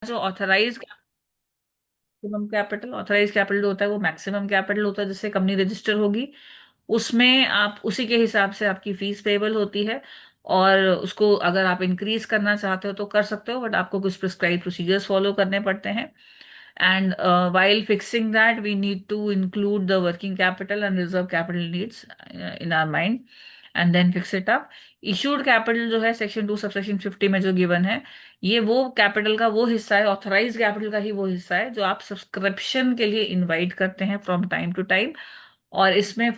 जो authorise capital होता है वो मैक्सिमम कैपिटल होता है जिससे कंपनी रजिस्टर होगी। उसमें आप उसी के हिसाब से आपकी फीस पेबल होती है। और उसको अगर आप इंक्रीज करना चाहते हो तो कर सकते हो, बट आपको कुछ प्रिस्क्राइब प्रोसीजर्स फॉलो करने पड़ते हैं। And while fixing that, we need to include the working capital and reserve capital needs in our mind, and then fix it up. Issued capital जो है सेक्शन 2 सबसेक्शन 50 में जो given है, ये वो कैपिटल का वो हिस्सा है, ऑथराइज कैपिटल का ही वो हिस्सा है जो आप सब्सक्रिप्शन के लिए इनवाइट करते हैं फ्रॉम टाइम टू टाइम। और इसमें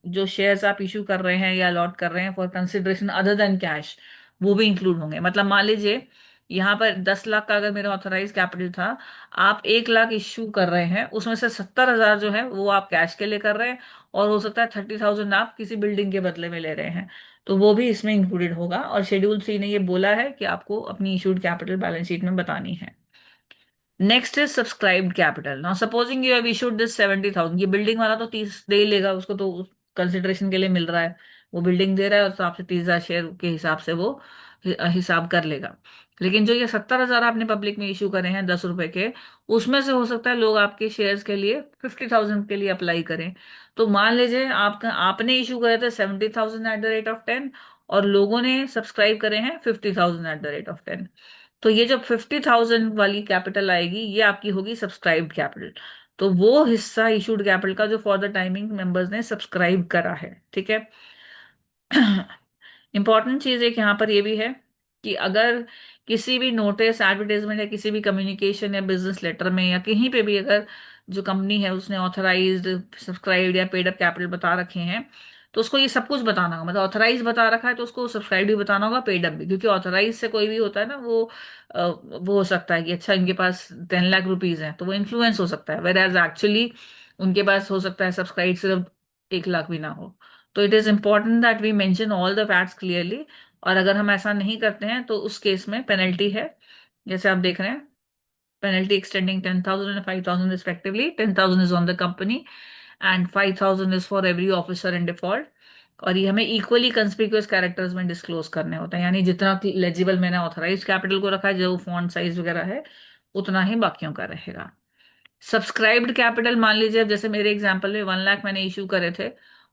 जो शेयर्स आप इशू कर रहे हैं या अलॉट कर रहे हैं for consideration other than cash, वो भी इंक्लूड होंगे। मतलब मान लीजिए यहाँ पर 10 लाख का अगर मेरा ऑथराइज कैपिटल था, आप 1 लाख इश्यू कर रहे हैं, उसमें से 70,000 जो है वो आप कैश के लिए कर रहे हैं, और हो सकता है 30,000 आप किसी बिल्डिंग के बदले में ले रहे हैं, तो वो भी इसमें इंक्लूडेड होगा। और शेड्यूल 3 ने ये बोला है कि आपको अपनी इशूड कैपिटल बैलेंस शीट में बतानी है। Next is subscribed capital. Now supposing you have issued this 70,000, ये बिल्डिंग वाला तो 30 दे ही लेगा, उसको तो कंसिडरेशन के लिए मिल रहा है, वो बिल्डिंग दे रहा है, और तो आपसे 30,000 शेयर के हिसाब से वो हिसाब कर लेगा। लेकिन जो ये 70,000 आपने पब्लिक में इशू करे हैं 10 रुपए के, उसमें से हो सकता है लोग आपके शेयर्स के लिए 50,000 के लिए अप्लाई करें। तो मान लीजिए आपका आपने इशू करे थे 70,000 @ 10, और लोगों ने सब्सक्राइब करे हैं 50,000 @ 10। तो ये जब 50,000 वाली कैपिटल आएगी, ये आपकी होगी सब्सक्राइब्ड कैपिटल। तो वो हिस्सा इशूड कैपिटल का जो फॉर द टाइमिंग मेंबर्स ने सब्सक्राइब करा है, ठीक है। इंपॉर्टेंट चीज एक यहाँ पर ये भी है कि अगर किसी भी नोटिस, एडवर्टाइजमेंट या किसी भी कम्युनिकेशन या बिजनेस लेटर में या कहीं पे भी अगर जो कंपनी है उसने ऑथराइज्ड, सब्सक्राइब्ड या पेड अप कैपिटल बता रखे हैं, तो उसको ये सब कुछ बताना होगा। मतलब ऑथराइज बता रखा है तो उसको सब्सक्राइब भी बताना होगा, पेड अप भी, क्योंकि ऑथराइज से कोई भी होता है ना, वो हो सकता है कि अच्छा इनके पास 10 लाख रुपीज हैं, तो वो इन्फ्लुएंस हो सकता है, वेर एज एक्चुअली उनके पास हो सकता है सब्सक्राइब सिर्फ 1 लाख भी ना हो। तो it is important that we mention all the facts clearly. और अगर हम ऐसा नहीं करते हैं तो उस केस में पेनल्टी है, जैसे आप देख रहे हैं, पेनल्टी एक्सटेंडिंग 10,000 and 5,000 रिस्पेक्टिवली। 10,000 is on the company and 5,000 is for every officer in default. और ये हमें इक्वली कंस्पिक्यूअस कैरेक्टर्स में डिस्क्लोज करने होते हैं, यानी जितना लेजिबल मैंने ऑथराइज कैपिटल को रखा है, जो फॉन्ट साइज वगैरह है, उतना ही बाकियों का रहेगा। सब्सक्राइब्ड कैपिटल, मान लीजिए अब जैसे मेरे एग्जांपल में 1 लाख मैंने इशू करे थे,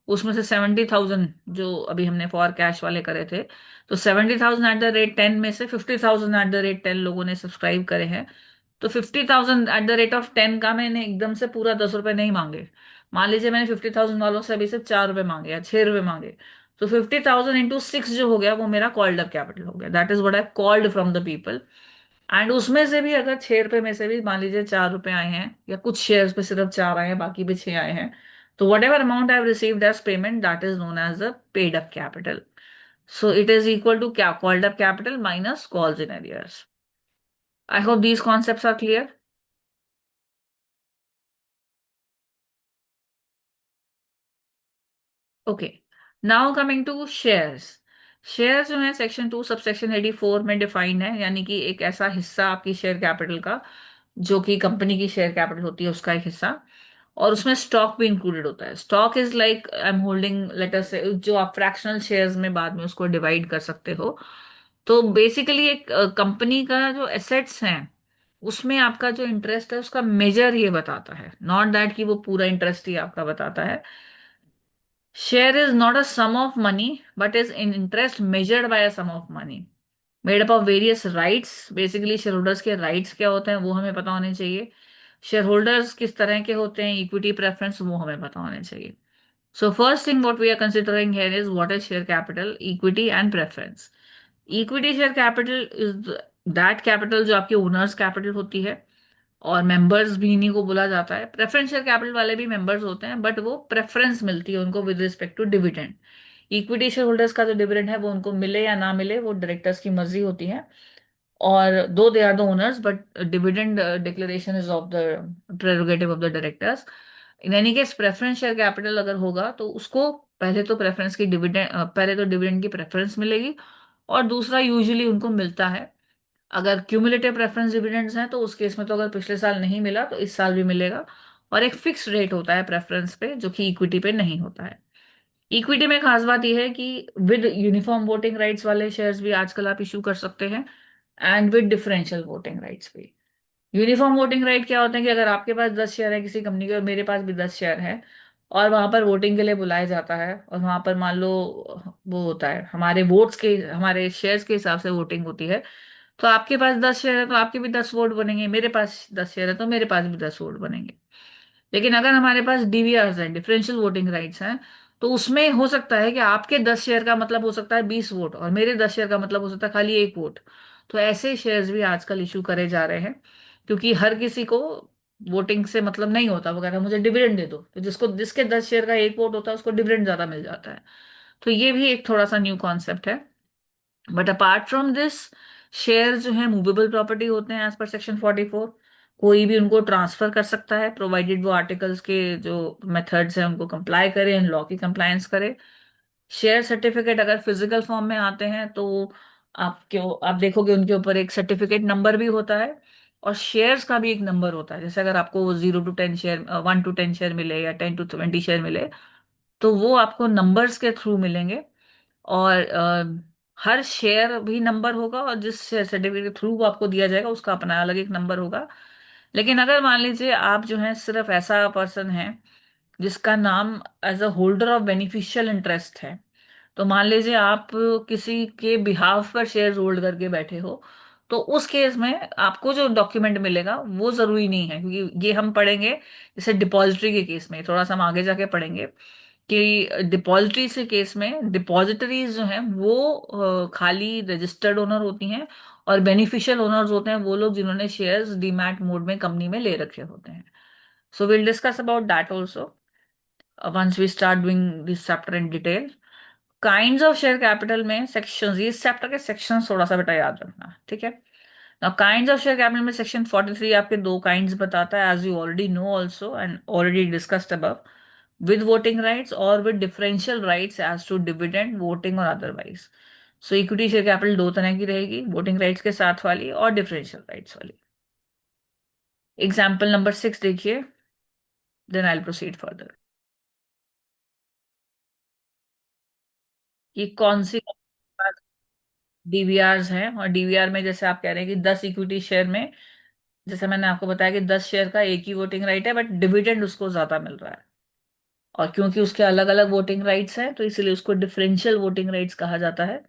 उसमें से 70,000 जो अभी हमने फॉर कैश वाले करे थे, तो 70,000 @ 10 में से 50,000 @ 10 लोगों ने सब्सक्राइब करे हैं। तो 50,000 @ 10 का मैंने एकदम से पूरा 10 रुपए नहीं मांगे। मान लीजिए मैंने 50,000 वालों से अभी सिर्फ 4 रुपए मांगे या 6 रुपए मांगे, तो 50,000 × 6 जो हो गया वो मेरा कॉल्ड अप कैपिटल हो गया। That is what I called from the people. And उसमें से भी अगर 6 रुपए में से भी मान लीजिए 4 रुपए आए हैं, या कुछ शेयर्स पे सिर्फ 4 आए हैं, बाकी भी 6 आए हैं, तो whatever amount I have received as payment, that is known as the paid up capital. So it is equal to क्या, called up capital minus calls in arrears. I hope these concepts are clear. Okay, now coming to shares. Share जो है section 2 subsection 84 में defined है, यानी कि एक ऐसा हिस्सा आपकी शेयर कैपिटल का जो कि कंपनी की शेयर कैपिटल होती है उसका एक हिस्सा। और उसमें स्टॉक भी इंक्लूडेड होता है। Stock is like I am holding letter से, जो आप फ्रैक्शनल शेयर्स में बाद में उसको डिवाइड कर सकते हो। तो बेसिकली एक कंपनी का जो एसेट्स हैं उसमें आपका जो इंटरेस्ट है उसका मेजर ये बताता है, नॉट दैट कि वो पूरा इंटरेस्ट ही आपका बताता है। Share is not a sum of money, but is in interest measured by a sum of money made up of various rights. Basically shareholders के राइट्स क्या होते हैं वो हमें पता होने चाहिए। शेयर होल्डर्स किस तरह के होते हैं, इक्विटी प्रेफरेंस, वो हमें पता होने चाहिए। So first thing what we are considering here is what is share capital, equity and preference. Equity share capital is that capital जो आपकी ओनर्स कैपिटल होती है, और मेंबर्स भी इन्हीं को बोला जाता है। प्रेफरेंस शेयर कैपिटल वाले भी मेंबर्स होते हैं, बट वो प्रेफरेंस मिलती है उनको with respect to dividend. Equity shareholders का जो डिविडेंड है वो उनको मिले या ना मिले, वो डायरेक्टर्स की मर्जी होती है। और though they are the owners, but dividend declaration is of the prerogative of the directors. In any case preference share capital अगर होगा तो उसको पहले तो प्रेफरेंस की डिविडेंड पहले तो डिविडेंड की प्रेफरेंस मिलेगी, और दूसरा यूजुअली उनको मिलता है। अगर क्यूमुलेटिव प्रेफरेंस डिविडेंड्स हैं तो उस केस में तो अगर पिछले साल नहीं मिला तो इस साल भी मिलेगा। और एक फिक्स रेट होता है प्रेफरेंस पे जो कि इक्विटी पे नहीं होता है। इक्विटी में खास बात यह है कि विद यूनिफॉर्म वोटिंग राइट्स वाले शेयर्स भी आजकल आप इशू कर सकते हैं। And with differential voting rights भी। यूनिफॉर्म वोटिंग राइट क्या होता है कि अगर आपके पास 10 शेयर है किसी कंपनी के और मेरे पास भी 10 शेयर है, और वहां पर वोटिंग के लिए बुलाया जाता है, और वहां पर मान लो वो होता है हमारे वोट्स के, हमारे शेयर्स के हिसाब से वोटिंग होती है, तो आपके पास 10 शेयर है तो आपके भी 10 वोट बनेंगे, मेरे पास 10 शेयर है तो मेरे पास भी 10 वोट बनेंगे। लेकिन अगर हमारे पास डीवीआर है, डिफरेंशियल वोटिंग राइट्स हैं, तो उसमें हो सकता है कि आपके 10 शेयर का मतलब हो सकता है 20 वोट, और मेरे 10 शेयर का मतलब हो सकता है खाली 1 वोट। तो ऐसे शेयर्स भी आजकल इशू करे जा रहे हैं, क्योंकि हर किसी को वोटिंग से मतलब नहीं होता, वो कहता है मुझे डिविडेंड दे दो, तो जिसको जिसके 10 शेयर का 1 वोट होता है उसको डिविडेंड ज्यादा मिल जाता है। तो ये भी एक थोड़ा सा न्यू कॉन्सेप्ट है। But apart from this, share जो है मूवेबल प्रॉपर्टी होते हैं एज पर सेक्शन 44। कोई भी उनको ट्रांसफर कर सकता है, प्रोवाइडेड वो आर्टिकल्स के जो मेथड्स हैं उनको कंप्लाई करे एंड लॉ की कंप्लायंस करे। शेयर सर्टिफिकेट अगर फिजिकल फॉर्म में आते हैं तो आप देखोगे उनके ऊपर एक सर्टिफिकेट नंबर भी होता है, और शेयर्स का भी एक नंबर होता है। जैसे अगर आपको 0 to 10 शेयर, 1 to 10 शेयर मिले या 10 to 20 शेयर मिले, तो वो आपको नंबर्स के थ्रू मिलेंगे। और हर शेयर भी नंबर होगा, और जिस शेयर सर्टिफिकेट के थ्रू वो आपको दिया जाएगा उसका अपना अलग एक नंबर होगा। लेकिन अगर मान लीजिए आप जो है सिर्फ ऐसा पर्सन है जिसका नाम as a holder of beneficial interest है, तो मान लीजिए आप किसी के बिहाफ पर शेयर होल्ड करके बैठे हो, तो उस केस में आपको जो डॉक्यूमेंट मिलेगा वो जरूरी नहीं है, क्योंकि ये हम पढ़ेंगे जैसे डिपॉजिटरी के केस में, थोड़ा सा हम आगे जाके पढ़ेंगे कि डिपॉजिटरी से केस में डिपॉजिटरीज जो हैं वो खाली रजिस्टर्ड ओनर होती हैं, और बेनिफिशियल ओनर्स होते हैं वो लोग जिन्होंने शेयर्स डीमैट मोड में कंपनी में ले रखे होते हैं। So will discuss about that also once we start doing this chapter in detail. Kinds of share capital में सेक्शंस, ये चैप्टर के सेक्शंस थोड़ा सा बेटा याद रखना, ठीक है। Now kinds of share capital में सेक्शन 43 आपके दो काइंड्स बताता है, as you already know also and already discussed above, with voting rights or with differential rights as to dividend voting और otherwise। सो इक्विटी शेयर कैपिटल दो तरह की रहेगी, वोटिंग राइट्स के साथ वाली और डिफरेंशियल राइट्स वाली। एग्जाम्पल नंबर 6 देखिए, देन आई प्रोसीड फर्दर। ये कौन सी डीवीआर हैं, और डीवीआर में जैसे आप कह रहे हैं कि 10 इक्विटी शेयर में, जैसे मैंने आपको बताया कि 10 शेयर का एक ही वोटिंग राइट है, बट डिविडेंड उसको ज्यादा मिल रहा है, और क्योंकि उसके अलग अलग वोटिंग राइट्स हैं तो इसलिए उसको डिफरेंशियल वोटिंग राइट्स कहा जाता है।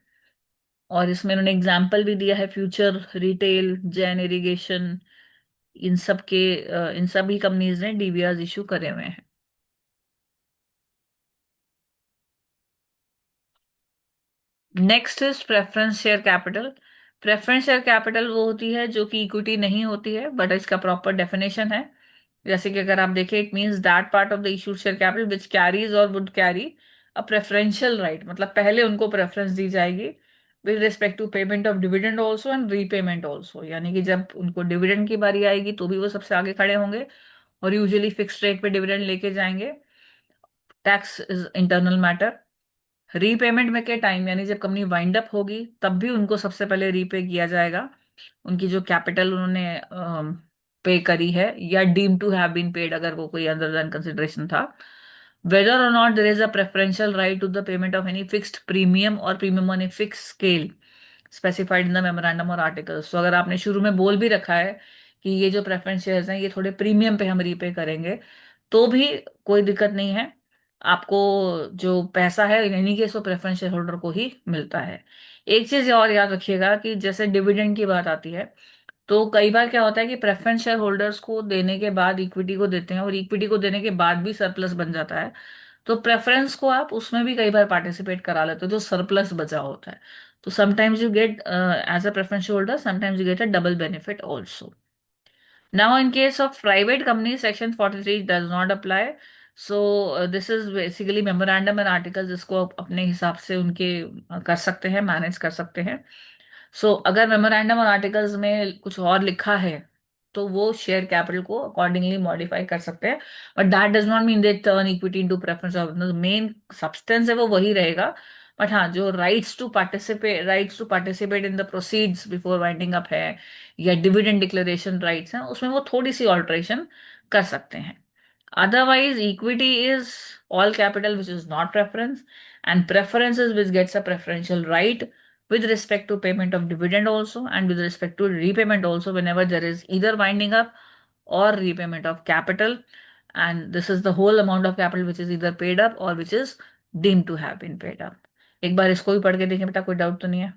और इसमें उन्होंने एग्जाम्पल भी दिया है, फ्यूचर, रिटेल, जैन इरिगेशन, इन सब के इन सभी कंपनीज ने डीवीआर इशू करे हुए हैं। Next is preference share capital. Preference share capital वो होती है जो कि इक्विटी नहीं होती है, बट इसका प्रॉपर डेफिनेशन है। जैसे कि अगर आप देखें, it means that part of the issued share capital which carries or would carry a preferential right, मतलब पहले उनको प्रेफरेंस दी जाएगी with respect to payment of dividend also and repayment also, यानी कि जब उनको डिविडेंड की बारी आएगी तो भी वो सबसे आगे खड़े होंगे, और यूजुअली फिक्स रेट पे डिविडेंड लेके जाएंगे। Tax is internal matter. Repayment में के टाइम, यानी जब कंपनी वाइंड अप होगी तब भी उनको सबसे पहले रीपे किया जाएगा, उनकी जो कैपिटल उन्होंने पे करी है या deem to have been paid, अगर वो कोई अदर देन कंसिडरेशन था। Whether or not there is a preferential right to the payment of any fixed premium or premium on a fix scale specified in the memorandum or articles. तो अगर आपने शुरू में बोल भी रखा है कि ये जो प्रेफरेंस शेयर्स हैं ये थोड़े प्रीमियम पे हम रीपे करेंगे, तो भी कोई दिक्कत नहीं है, आपको जो पैसा है इन एनी केस वो प्रेफरेंस शेयर होल्डर को ही मिलता है। एक चीज और याद रखिएगा कि जैसे डिविडेंड की बात आती है, तो कई बार क्या होता है कि प्रेफरेंस शेयर होल्डर्स को देने के बाद इक्विटी को देते हैं, और इक्विटी को देने के बाद भी सरप्लस बन जाता है, तो प्रेफरेंस को आप उसमें भी कई बार पार्टिसिपेट करा लेते हो जो सरप्लस बचा होता है। तो sometimes you get as a preference holder, sometimes you get a double benefit also. Now, in case of private companies, Section 43 does not apply. So, this is basically memorandum and articles जिसको आप अपने हिसाब से उनके कर सकते हैं, manage कर सकते हैं। अगर मेमोरेंडम और आर्टिकल्स में कुछ और लिखा है तो वो शेयर कैपिटल को अकॉर्डिंगली मॉडिफाई कर सकते हैं, but that does not mean they turn equity into preference of, main substance है वो वही रहेगा। बट हाँ, जो rights to participate in the proceeds before winding up है, या डिविडेंड डिक्लेरेशन राइट्स हैं, उसमें वो थोड़ी सी ऑल्ट्रेशन कर सकते हैं। Otherwise, equity is all capital which is not preference, and preference is which gets a preferential right. with respect to payment of dividend also, and with respect to repayment also, whenever there is either winding up or repayment of capital. And this is the whole amount of capital which is either paid up or which is deemed to have been paid up. एक बार इसको भी पढ़ के देखें बेटा, कोई doubt तो नहीं है?